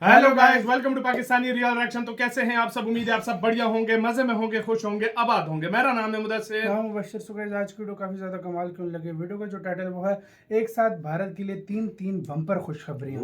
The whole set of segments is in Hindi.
Hello guys, welcome to Pakistani real reaction. तो कैसे हैं आप सब? उम्मीद है आप सब बढ़िया होंगे, मजे में होंगे, खुश होंगे, आबाद होंगे। मेरा नाम है मुदस्सिर। नाम मुबश्शिर। सो गाइस, आज की वीडियो काफी ज्यादा कमाल क्यों लगे। वीडियो का जो टाइटल वो है एक साथ भारत के लिए तीन तीन बम्पर खुशखबरियां।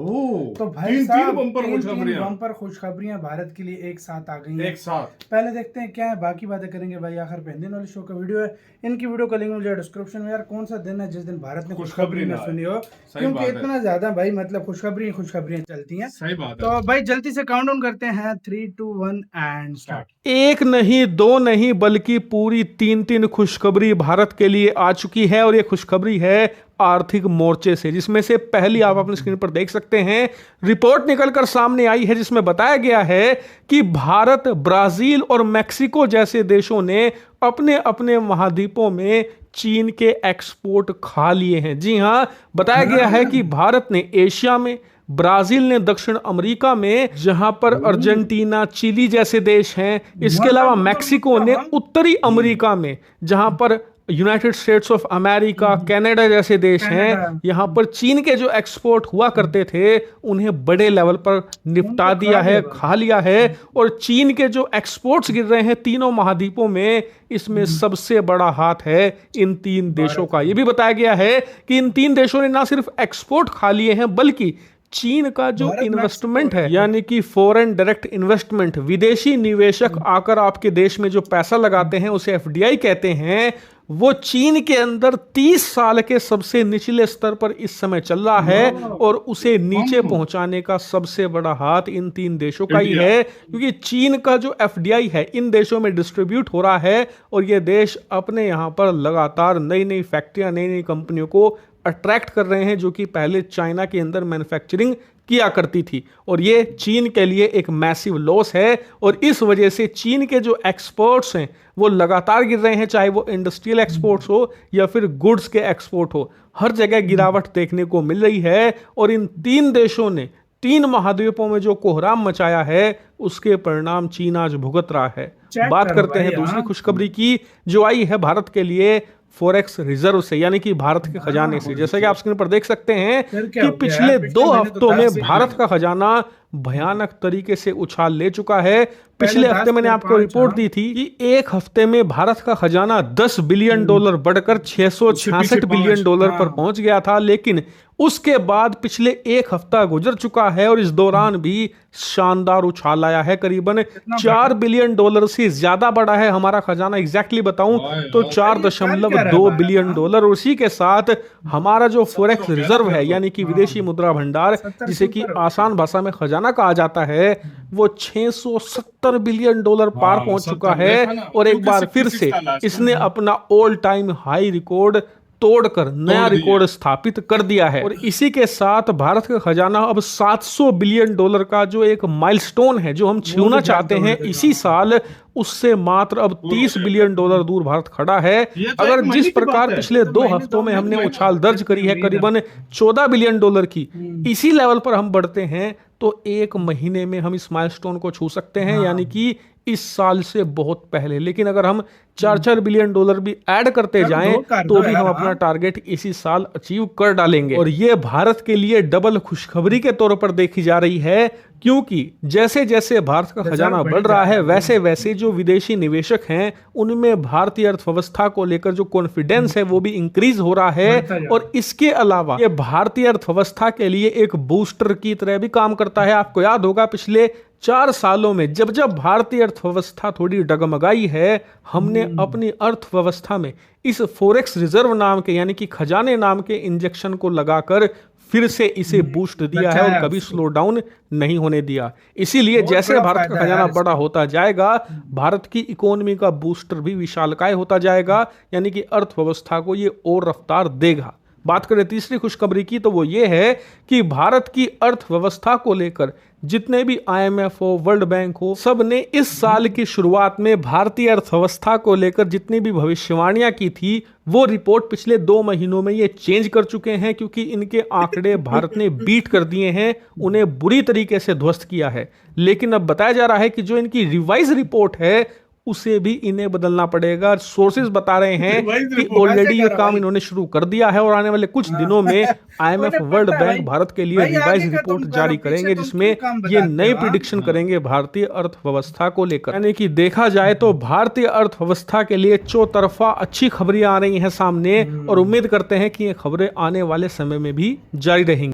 तो भाई साहब तीन बम्पर खुशखबरियां भारत के लिए एक साथ आ गई हैं एक साथ। पहले देखते हैं क्या है, बाकी बातें करेंगे भाई आखिर पे। दिन वाली शो का वीडियो है, इनकी वीडियो का लिंक मुझे डिस्क्रिप्शन में। यार कौन सा दिन है जिस दिन भारत ने खुशखबरी न सुनी हो, क्योंकि इतना ज्यादा भाई मतलब खुशखबरियां चलती हैं। सही बात है। तो भाई जल्दी से काउंटडाउन करते हैं, 3, 2, 1 एंड स्टार्ट। एक नहीं दो नहीं बल्कि पूरी तीन तीन खुशखबरी भारत के लिए आ चुकी है। और ये खुशखबरी है आर्थिक मोर्चे से, जिसमें से पहली आप अपनी स्क्रीन पर देख सकते हैं, रिपोर्ट निकलकर सामने आई है जिसमें बताया गया है कि भारत, ब्राजील और मैक्सिको जैसे देशों ने अपने अपने महाद्वीपों में चीन के एक्सपोर्ट खा लिए हैं। जी हां, बताया गया है कि भारत ने एशिया में, ब्राजील ने दक्षिण अमेरिका में, जहां पर अर्जेंटीना, चिली जैसे देश हैं, इसके अलावा मैक्सिको ने उत्तरी अमेरिका में, जहां पर United states of America, Canada जैसे देश हैं, यहां पर चीन के जो एक्सपोर्ट हुआ करते थे उन्हें बड़े लेवल पर निपटा दिया है, खा लिया है। और चीन के जो एक्सपोर्ट्स गिर रहे हैं तीनों महाद्वीपों में, इसमें सबसे बड़ा हाथ है इन तीन देशों का। यह भी बताया गया है कि इन तीन देशों ने ना सिर्फ एक्सपोर्ट खा लिए हैं, बल्कि चीन का जो इन्वेस्टमेंट है, यानी कि फॉरेन डायरेक्ट इन्वेस्टमेंट, विदेशी निवेशक आकर आपके देश में जो पैसा लगाते हैं उसे एफडीआई कहते हैं, वो चीन के अंदर 30 साल के सबसे निचले स्तर पर इस समय चल रहा है। और उसे नीचे पहुंचाने का सबसे बड़ा हाथ इन तीन देशों का ही है, क्योंकि चीन का जो एफडीआई है इन देशों में डिस्ट्रीब्यूट हो रहा है और ये देश अपने यहां पर लगातार नई नई फैक्ट्रियां, नई नई कंपनियों को अट्रैक्ट कर रहे हैं, जो कि पहले चाइना के अंदर मैन्युफैक्चरिंग किया करती थी। और ये चीन के लिए एक मैसिव लॉस है। और इस वजह से चीन के जो एक्सपोर्ट्स हैं वो लगातार गिर रहे हैं, चाहे वो इंडस्ट्रियल एक्सपोर्ट्स हो या फिर गुड्स के एक्सपोर्ट हो, हर जगह गिरावट देखने को मिल रही है। और इन तीन देशों ने तीन महाद्वीपों में जो कोहराम मचाया है उसके परिणाम चीन आज भुगत रहा है। बात करते हैं दूसरी खुशखबरी की, जो आई है भारत के लिए फॉरेक्स रिजर्व से, यानी कि भारत के खजाने से। जैसा कि आप स्क्रीन पर देख सकते हैं कि पिछले 2 हफ्तों में भारत का खजाना भयानक तरीके से उछाल ले चुका है। पिछले हफ्ते मैंने आपको रिपोर्ट दी थी कि एक हफ्ते में भारत का खजाना $10 बिलियन बढ़कर $666 बिलियन पर पहुंच गया था। लेकिन उसके बाद पिछले एक हफ्ता गुजर चुका है और इस दौरान भी शानदार उछाल आया है। करीबन $4 बिलियन से ज्यादा बढ़ा है हमारा खजाना। एग्जैक्टली बताऊं तो $4.2 बिलियन। और उसी के साथ हमारा जो फॉरेक्स रिजर्व है, यानी कि विदेशी मुद्रा भंडार, जिसे कि आसान भाषा में खजाना कहा जाता है, वो $670 बिलियन पार पहुंच चुका है। और एक बार फिर से इसने अपना ऑल टाइम हाई रिकॉर्ड तोड़कर नया रिकॉर्ड स्थापित कर दिया है। और इसी के साथ भारत का खजाना अब $700 बिलियन का जो एक माइलस्टोन है, जो हम छूना चाहते हैं इसी साल, उससे मात्र अब $30 बिलियन दूर भारत खड़ा है। अगर जिस प्रकार पिछले 2 हफ्तों में हमने उछाल दर्ज करी है करीबन $14 बिलियन की, इसी लेवल पर हम बढ़ते हैं तो एक महीने में हम इस माइलस्टोन को छू सकते हैं, यानी कि इस साल से बहुत पहले। लेकिन अगर हम $4 बिलियन भी ऐड करते जाएं तो भी हम अपना टारगेट इसी साल अचीव कर डालेंगे। और ये भारत के लिए डबल खुशखबरी के तौर पर देखी जा रही है, क्योंकि जैसे जैसे भारत का खजाना बढ़ रहा है वैसे वैसे जो विदेशी निवेशक हैं उनमें भारतीय अर्थव्यवस्था को लेकर जो कॉन्फिडेंस है वो भी इंक्रीज हो रहा है। और इसके अलावा ये भारतीय अर्थव्यवस्था के लिए एक बूस्टर की तरह भी काम करता है। आपको याद होगा पिछले 4 सालों में जब जब भारतीय अर्थव्यवस्था थोड़ी डगमगाई है, हमने अपनी अर्थव्यवस्था में इस फॉरेक्स रिजर्व नाम के, यानी कि खजाने नाम के इंजेक्शन को लगाकर फिर से इसे बूस्ट दिया है और कभी स्लो डाउन नहीं होने दिया। इसीलिए जैसे भारत का खजाना बड़ा होता जाएगा, भारत की इकोनॉमी का बूस्टर भी विशालकाय होता जाएगा, यानी कि अर्थव्यवस्था को ये और रफ्तार देगा। बात करें तीसरी खुशखबरी की, तो वो ये है कि भारत की अर्थव्यवस्था को लेकर जितने भी IMF हो, वर्ल्ड बैंक हो, सब ने इस साल की शुरुआत में भारतीय अर्थव्यवस्था को लेकर जितनी भी भविष्यवाणियां की थी वो रिपोर्ट पिछले 2 महीनों में ये चेंज कर चुके हैं, क्योंकि इनके आंकड़े भारत ने बीट कर दिए हैं, उन्हें बुरी तरीके से ध्वस्त किया है। लेकिन अब बताया जा रहा है कि जो इनकी रिवाइज रिपोर्ट है उसे भी इन्हें बदलना पड़ेगा। सोर्सेज बता रहे हैं वही कि report ऑलरेडी ये करो काम भाई। इन्होंने शुरू कर दिया है और आने वाले कुछ दिनों में IMF, उन्हें वर्ल्ड पता है बैंक भाई। भारत के लिए भाई रिवाइज आगे का रिपोर्ट तुम जारी करो, पीछे करेंगे तुम जिसमें क्यों काम ये बताते नई हो, हाँ? प्रिडिक्शन करेंगे भारतीय अर्थव्यवस्था को लेकर। यानी कि देखा जाए तो भारतीय अर्थव्यवस्था के लिए चौतरफा अच्छी खबरें आ रही हैं सामने और उम्मीद करते हैं कि ये खबरें आने वाले समय में भी जारी रहेंगी।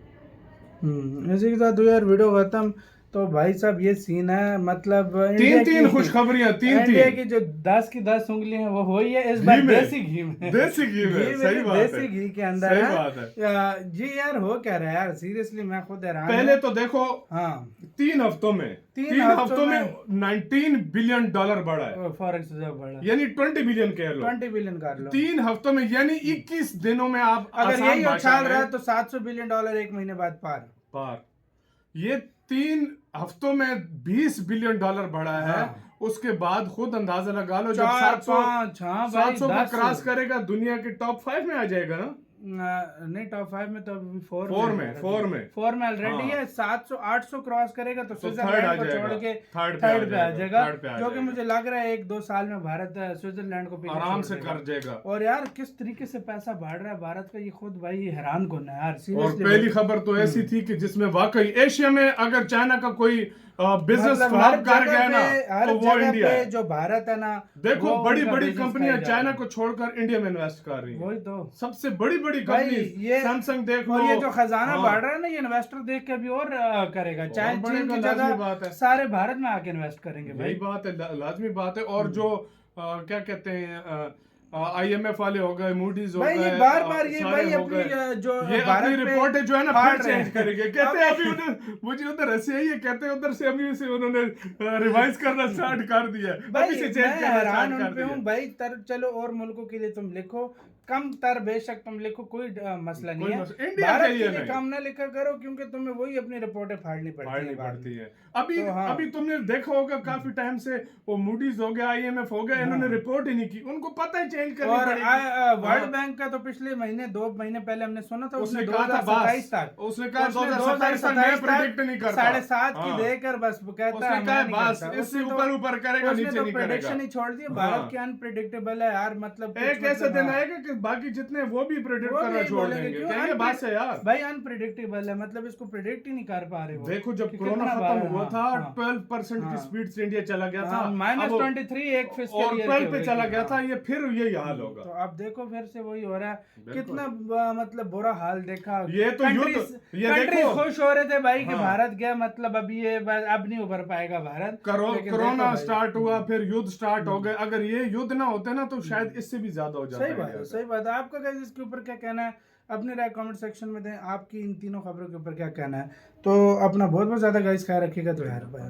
इसी के साथ दो यार वीडियो खत्म। तो भाई साहब ये सीन है, मतलब तीन तीन खुशखबरियां, इंडिया की जो 10 की 10 उंगलियां हैं वो हुई है इस बार देसी घी में। देसी घी में, सही बात है, देसी घी के अंदर सही है। बात है। जी यार हो क्या रहा है यार, सीरियसली मैं खुद हैरान पहले हूं। तो देखो हाँ 3 हफ्तों में तीन हफ्तों में $19 बिलियन बढ़ा है, फॉरेक्स रिजर्व बढ़ा, यानी 20 बिलियन कह लो, 20 बिलियन कर लो। 3 हफ्तों में, यानी 21 दिनों में आप अगर आसान यही भाषा उछाल में रहा है तो $700 बिलियन एक महीने बाद पार। ये 3 हफ्तों में $20 बिलियन बढ़ा है। हाँ। उसके बाद खुद अंदाजा लगा लो, जब 4, 5, हाँ भाई 700 को 10 क्रॉस करेगा दुनिया के टॉप 5 में आ जाएगा ना। नहीं टॉप 5 में तो अभी 4 4 में ऑलरेडी है। 700 800 क्रॉस करेगा तो थर्ड आ स्विट्जरलैंड को जाएगा, छोड़ के थर्ड थर्ड पे आ जाएगा, थर्ड पे आ जो कि जाएगा। मुझे लग रहा है 1-2 साल में भारत स्विट्जरलैंड को पीछे आराम छोड़ से देगा। कर जाएगा। और यार किस तरीके से पैसा बढ़ रहा है भारत का, ये खुद भाई हैरान कौन है यार, और सीरियसली। पहली खबर तो ऐसी थी कि जिसमें वाकई एशिया में अगर चाइना का कोई बिजनेस मतलब फ्लॉप कर गया ना हर तो वो जगह इंडिया पे है। जो भारत है ना, देखो वो बड़ी उनका बड़ी business कंपनियां खाई जा चाइना रही को छोड़कर इंडिया में इन्वेस्ट कर रही है। हैं। वही तो सबसे बड़ी बड़ी भाई कंपनी ये सैमसंग देख लो, और ये जो खजाना हाँ, बढ़ रहा है ना, ये इन्वेस्टर देख के भी और करेगा। चाहे चीन बढ़ेगा, की लाजमी जगह बात है। सारे भारत में आके इन्वेस्ट करेंगे यही भाई। बात है, लाजमी बात है। और जो क्या कहते हैं IMF वाले हो गए, मूडीज हो भाई गए, ये बार ये सारे भाई हो अपनी गए, जो ये भारत अपनी पे रिपोर्ट है जो है ना फाड़ फिर रहे चेंज हैं। करेंगे। कहते हैं अभी मुझे उधर हंसी आई है, कहते हैं उधर से अभी से उन्होंने रिवाइज करना स्टार्ट कर दिया है, भाई अभी से मैं चेंज करना हैरान स्टार्ट उन कर पे हूँ दिया। भाई। चलो और मुल्कों के लिए तुम लिखो, कम तर बेशक तुम लिखो, कोई मसला नहीं है। इंडिया भारत के के लिए लिए नहीं, कम ना लिखा करो, क्योंकि तुम्हें वही अपनी रिपोर्टें फाड़नी फाड़नी बाद पड़ती में। है। अभी तो हाँ। अभी तुमने देखा होगा काफी टाइम से वो मूडीज हो गया, IMF हो गया, इन्होंने रिपोर्ट ही नहीं की, उनको पता है चेंज करनी और पड़ेगी। वर्ल्ड बैंक का तो पिछले महीने 2 महीने पहले हमने सुना था, उसने उसने कहा था 2027 तक, उसने कहा 2027 तक मैं प्रेडिक्ट नहीं करता, 7.5 की देकर बस वो कहता उसने है कहा मैं नहीं बस करता। इससे उसने ऊपर ऊपर करेगा, उसने नीचे तो नहीं करेगा। प्रेडिक्शन ही छोड़ दी। भारत के अनप्रेडिक्टेबल है यार, मतलब एक ऐसा दिन आएगा कि बाकी जितने वो भी प्रेडिक्ट करना छोड़ देंगे। क्या ये बात है यार? भाई अनप्रेडिक्टेबल है, मतलब इसको प्रेडिक्ट ही नहीं कर पा रहे वो। देखो जब कि कोरोना कितना खत्म बार- हुआ था, हाँ, 12% की स्पीड से इंडिया चला गया था, -23 एक फिस्कल और ईयर 12 पे के चला हुए गया थे। था। ये फिर यही हाल होगा। तो अब देखो फिर से वही हो रहा है। बिल्कुल। कितना मतलब बुरा हाल देखा। ये तो युद्ध, ये कंट्रीज देखो खुश हो रहे थे भाई कि हाँ। भारत गया, मतलब अभी ये अब नहीं उभर पाएगा भारत। लेकिन कोरोना देखो भाई, स्टार्ट हुआ, फिर युद्ध स्टार्ट हो गए। अगर ये युद्ध ना होते ना तो शायद इससे भी ज्यादा हो जाता। सही बात है, सही बात है। आपका गाइस इसके ऊपर क्या कहना है, अपनी राय कमेंट सेक्शन में दें। आपकी इन तीनों खबरों के ऊपर क्या कहना है। तो अपना बहुत बहुत ज्यादा गाइस ख्याल रखिएगा। तो यार भाई